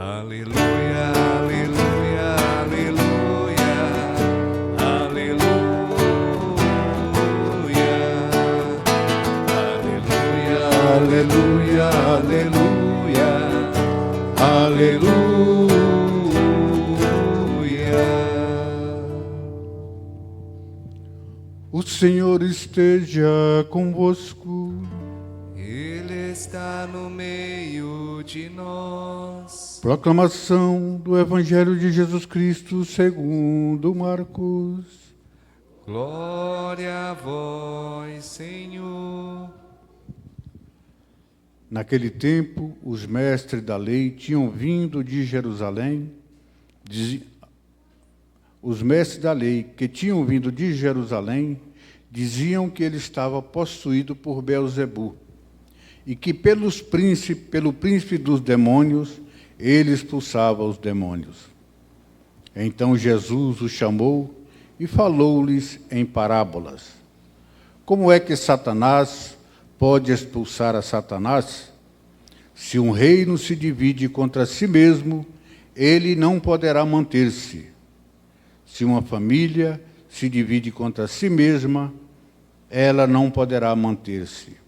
Aleluia, aleluia, aleluia, aleluia, aleluia, aleluia, aleluia, aleluia. O Senhor esteja convosco. Ele está no meio de nós. Proclamação do Evangelho de Jesus Cristo segundo Marcos. Glória a vós, Senhor. Naquele tempo, os mestres da lei tinham vindo de Jerusalém. Os mestres da lei que tinham vindo de Jerusalém diziam que ele estava possuído por Beelzebu e que pelo príncipe dos demônios ele expulsava os demônios. Então Jesus os chamou e falou-lhes em parábolas. Como é que Satanás pode expulsar a Satanás? Se um reino se divide contra si mesmo, ele não poderá manter-se. Se uma família se divide contra si mesma, ela não poderá manter-se.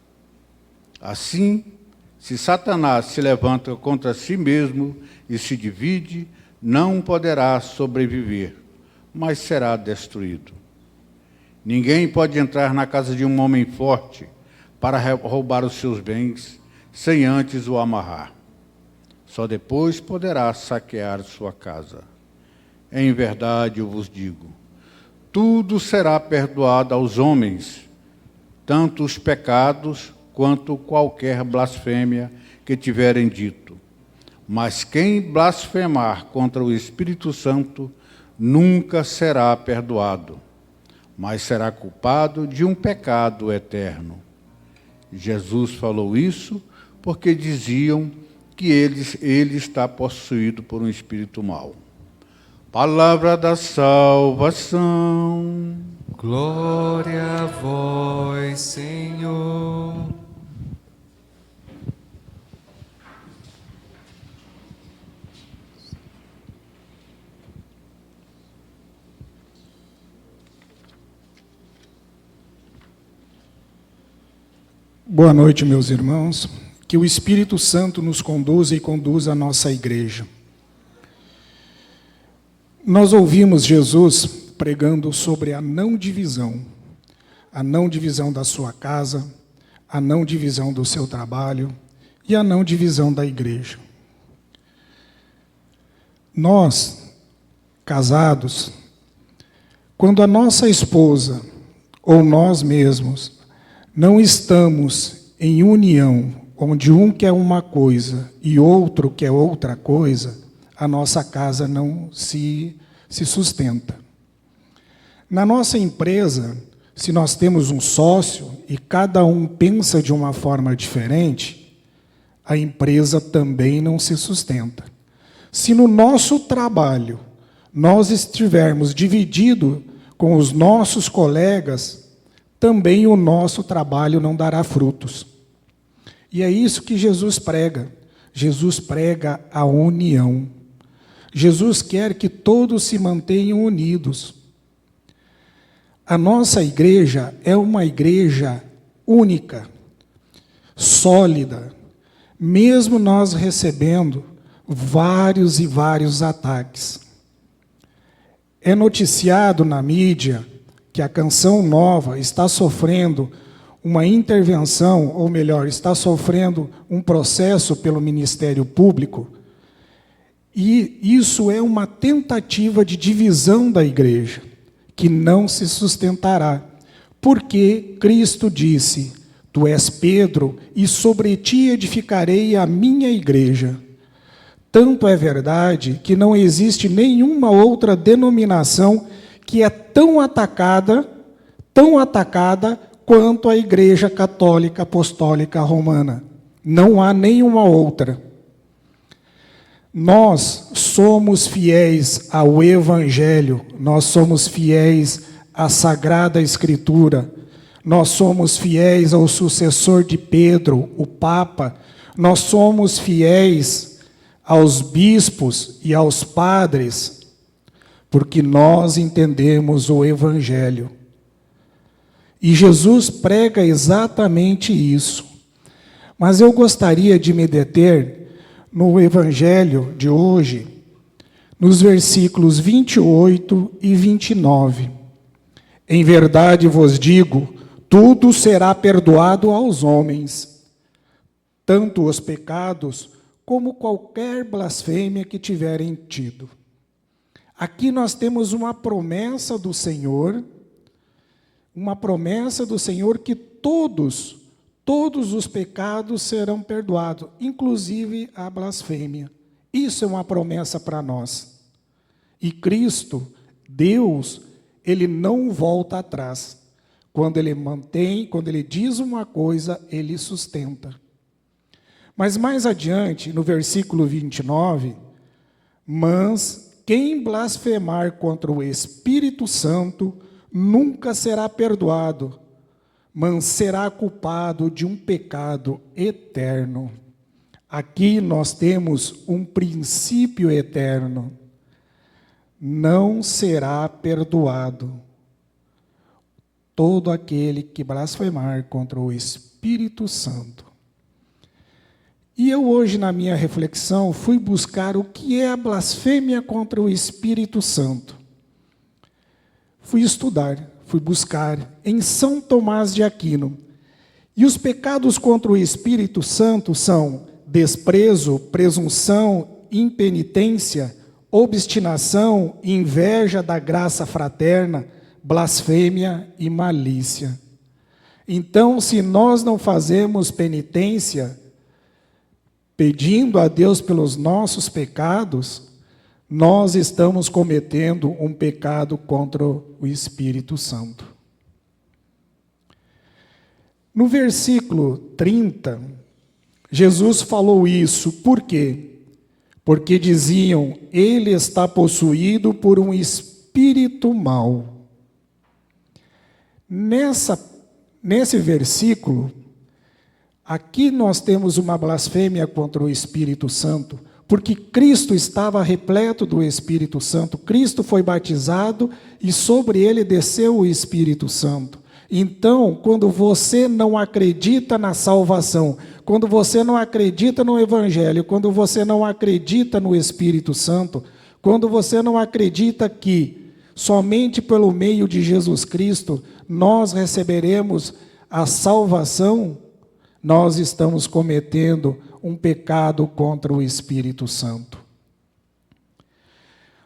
Assim, se Satanás se levanta contra si mesmo e se divide, não poderá sobreviver, mas será destruído. Ninguém pode entrar na casa de um homem forte para roubar os seus bens, sem antes o amarrar. Só depois poderá saquear sua casa. Em verdade, eu vos digo, tudo será perdoado aos homens, tanto os pecados quanto qualquer blasfêmia que tiverem dito. Mas quem blasfemar contra o Espírito Santo nunca será perdoado, mas será culpado de um pecado eterno. Jesus falou isso porque diziam que ele está possuído por um espírito mau. Palavra da salvação. Glória a vós, Senhor. Boa noite, meus irmãos. Que o Espírito Santo nos conduza e conduza a nossa igreja. Nós ouvimos Jesus pregando sobre a não divisão da sua casa, a não divisão do seu trabalho e a não divisão da igreja. Nós, casados, quando a nossa esposa ou nós mesmos não estamos em união, onde um quer uma coisa e outro quer outra coisa, a nossa casa não se sustenta. Na nossa empresa, se nós temos um sócio e cada um pensa de uma forma diferente, a empresa também não se sustenta. Se no nosso trabalho nós estivermos divididos com os nossos colegas, também o nosso trabalho não dará frutos. E é isso que Jesus prega. Jesus prega a união. Jesus quer que todos se mantenham unidos. A nossa igreja é uma igreja única, sólida, mesmo nós recebendo vários e vários ataques. É noticiado na mídia que a Canção Nova está sofrendo uma intervenção, ou melhor, está sofrendo um processo pelo Ministério Público, e isso é uma tentativa de divisão da igreja, que não se sustentará, porque Cristo disse, tu és Pedro, e sobre ti edificarei a minha igreja. Tanto é verdade que não existe nenhuma outra denominação que é tão atacada quanto a Igreja Católica Apostólica Romana. Não há nenhuma outra. Nós somos fiéis ao Evangelho, nós somos fiéis à Sagrada Escritura, nós somos fiéis ao sucessor de Pedro, o Papa, nós somos fiéis aos bispos e aos padres, porque nós entendemos o Evangelho. E Jesus prega exatamente isso. Mas eu gostaria de me deter no Evangelho de hoje, nos versículos 28 e 29. Em verdade vos digo, tudo será perdoado aos homens, tanto os pecados como qualquer blasfêmia que tiverem tido. Aqui nós temos uma promessa do Senhor que todos os pecados serão perdoados, inclusive a blasfêmia. Isso é uma promessa para nós. E Cristo, Deus, Ele não volta atrás. Quando Ele diz uma coisa, Ele sustenta. Mas mais adiante, no versículo 29, mas quem blasfemar contra o Espírito Santo nunca será perdoado, mas será culpado de um pecado eterno. Aqui nós temos um princípio eterno. Não será perdoado todo aquele que blasfemar contra o Espírito Santo. E eu hoje, na minha reflexão, fui buscar o que é a blasfêmia contra o Espírito Santo. Fui estudar, fui buscar em São Tomás de Aquino. E os pecados contra o Espírito Santo são desprezo, presunção, impenitência, obstinação, inveja da graça fraterna, blasfêmia e malícia. Então, se nós não fazemos penitência, pedindo a Deus pelos nossos pecados, nós estamos cometendo um pecado contra o Espírito Santo. No versículo 30, Jesus falou isso, por quê? Porque diziam, ele está possuído por um espírito mau. Nesse versículo, aqui nós temos uma blasfêmia contra o Espírito Santo, porque Cristo estava repleto do Espírito Santo, Cristo foi batizado e sobre ele desceu o Espírito Santo. Então, quando você não acredita na salvação, quando você não acredita no Evangelho, quando você não acredita no Espírito Santo, quando você não acredita que somente pelo meio de Jesus Cristo nós receberemos a salvação, nós estamos cometendo um pecado contra o Espírito Santo.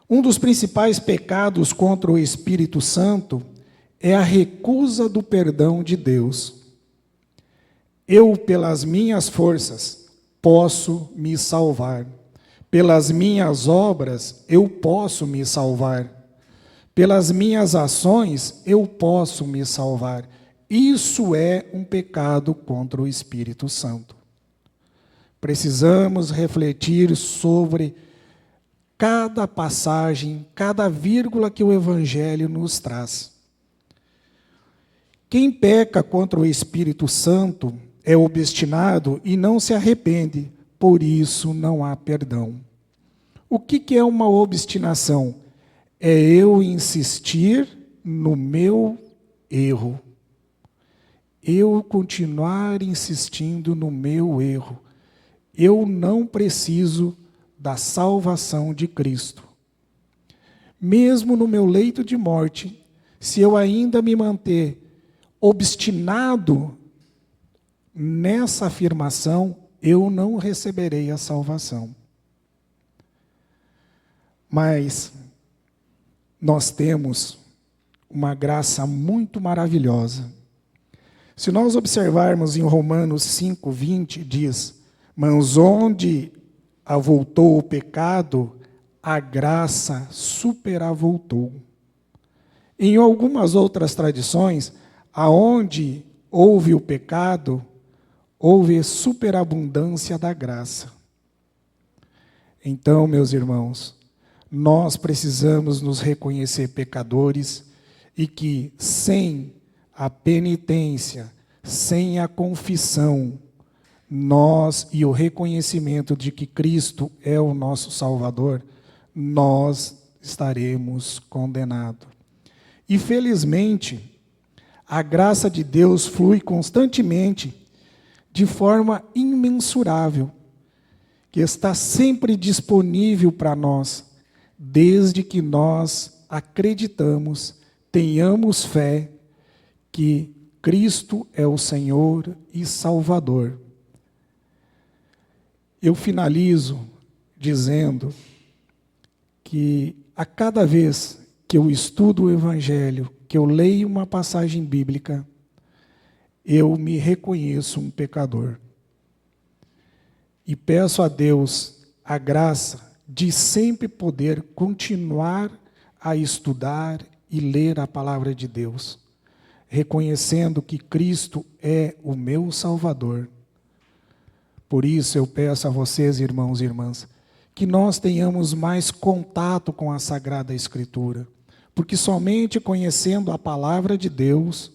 Um dos principais pecados contra o Espírito Santo é a recusa do perdão de Deus. Eu, pelas minhas forças, posso me salvar. Pelas minhas obras, eu posso me salvar. Pelas minhas ações, eu posso me salvar. Isso é um pecado contra o Espírito Santo. Precisamos refletir sobre cada passagem, cada vírgula que o Evangelho nos traz. Quem peca contra o Espírito Santo é obstinado e não se arrepende, por isso não há perdão. O que é uma obstinação? É eu insistir no meu erro. Eu continuar insistindo no meu erro. Eu não preciso da salvação de Cristo. Mesmo no meu leito de morte, se eu ainda me manter obstinado nessa afirmação, eu não receberei a salvação. Mas nós temos uma graça muito maravilhosa. Se nós observarmos em Romanos 5:20, diz, mas onde avultou o pecado, a graça superavultou. Em algumas outras tradições, aonde houve o pecado, houve superabundância da graça. Então, meus irmãos, nós precisamos nos reconhecer pecadores e que sem a penitência, sem a confissão, nós e o reconhecimento de que Cristo é o nosso Salvador, nós estaremos condenados. E felizmente, a graça de Deus flui constantemente, de forma imensurável, que está sempre disponível para nós, desde que nós acreditamos, tenhamos fé que Cristo é o Senhor e Salvador. Eu finalizo dizendo que a cada vez que eu estudo o Evangelho, que eu leio uma passagem bíblica, eu me reconheço um pecador. E peço a Deus a graça de sempre poder continuar a estudar e ler a palavra de Deus, reconhecendo que Cristo é o meu Salvador. Por isso eu peço a vocês, irmãos e irmãs, que nós tenhamos mais contato com a Sagrada Escritura, porque somente conhecendo a palavra de Deus,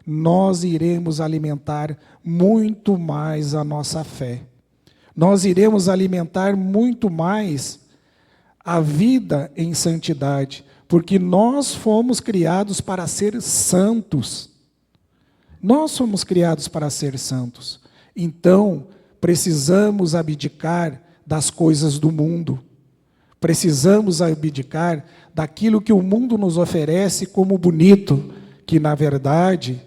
nós iremos alimentar muito mais a nossa fé. Nós iremos alimentar muito mais a vida em santidade, porque nós fomos criados para ser santos. Nós fomos criados para ser santos. Então, precisamos abdicar das coisas do mundo. Precisamos abdicar daquilo que o mundo nos oferece como bonito, que na verdade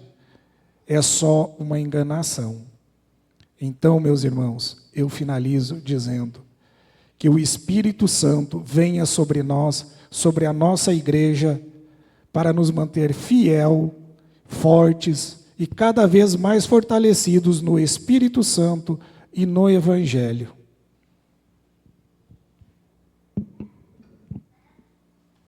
é só uma enganação. Então, meus irmãos, eu finalizo dizendo que o Espírito Santo venha sobre nós, sobre a nossa igreja, para nos manter fiel, fortes e cada vez mais fortalecidos no Espírito Santo e no Evangelho.